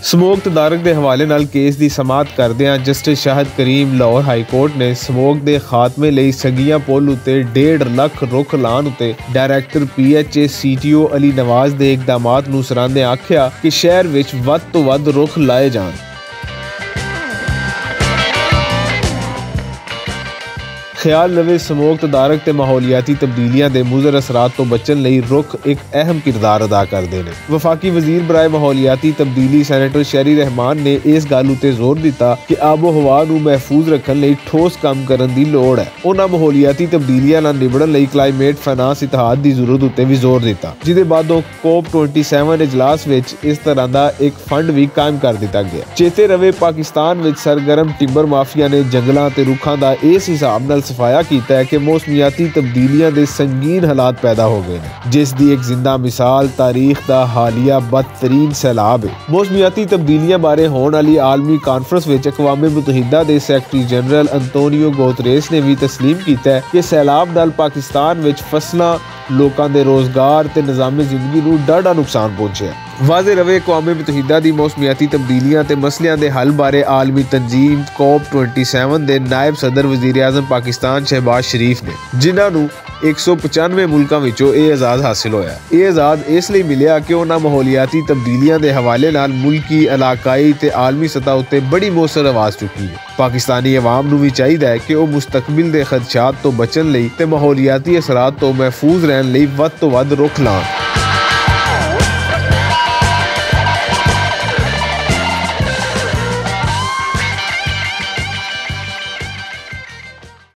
Smoke ਤਦਾਰਕ ਦੇ ਹਵਾਲੇ ਨਾਲ ਕੇਸ ਦੀ ਸਮਾਅਤ ਕਰਦਿਆਂ justice Shahid cream Lahore high court ਨੇ ਸਮੋਕ ਦੇ ਖਾਤਮੇ ਲਈ ਸਗੀਆਂ ਪੁੱਲ ਉੱਤੇ 1.5 ਲੱਖ ਰੁੱਖ ਲਾਉਣ ਉੱਤੇ director PHA CTO Ali Nawaz ਦੇ ਇਕਦਾਮਾਤ ਨੂੰ ਸਰਾਹੁੰਦਿਆਂ ਆਖਿਆ ਕਿ ਸ਼ਹਿਰ ਵਿੱਚ ਵੱਧ ਤੋਂ ਵੱਧ ਰੁੱਖ ਲਾਏ ਜਾਣ। ख्याल रवे समोक तदारक ते माहौलियाती तब्दीलियां दे मुज़र असरात तो बचन लई रुख एक अहम किरदार अदा करते हैं। वफाकी वजीर बराए माहौलियाती तब्दीली सैनेटर शहरी रहमान ने इस गल उत्ते जोर दिता कि आबो हवा नूं महफूज रखने लई ठोस काम करन दी लोड़ है। उन्हां माहौलियाती तब्दीलियां नाल निबड़न लई क्लाइमेट फाइनेंस इतिहाद दी जरूरत उत्ते भी जोर दिता, जिहदे बादों COP27 इजलास विच इस तरह दा एक फंड भी कायम कर दिता गया। चेते रवे पाकिस्तान विच सरगर्म टिंबर माफिया ने जंगलां ते रुखां दा इस हिसाब नाल सफाया किया है कि मौसमियाती तब्दीलियां दे संगीन हालात पैदा हो गए हैं, जिस दी एक जिंदा मिसाल तारीख दा हालिया बदतरीन सैलाब है। मौसमियाती तब्दीलियां बारे होने वाली आलमी कॉन्फ्रेंस विच अक़वाम मुत्तहिदा दे सैकटरी जनरल अंतोनियो गुतरेस ने भी तस्लीम किया है कि सैलाब नाल पाकिस्तान विच फसलां, लोकां दे रोजगार ते निज़ामे जिंदगी नूं डाढा नुकसान पहुंचे। वाज़े रवे अक़वाम मुत्तहिदा दी मौसमियाती तब्दीलियां ते मसलियां दे हल बारे आलमी तंजीम COP27 दे नायब सदर वज़ीर आज़म पाकिस्तान शहबाज शरीफ ने, जिन्हां नूं 195 मुल्कां विचों ये एजाज़ हासिल होया। ये एजाज़ इसलिए मिलिया कि उन्हां माहौलियाती तब्दीलियां दे हवाले नाल मुल्की, इलाकाई ते आलमी सतह उत्ते बड़ी मौसर आवाज़ चुकी है। पाकिस्तानी अवाम नूं भी चाहिए है कि वह मुस्तकबिल दे खदशात तो बचन लई ते माहौलियाती असरात तो महफूज रहने लई वध तो वध रुख लाण।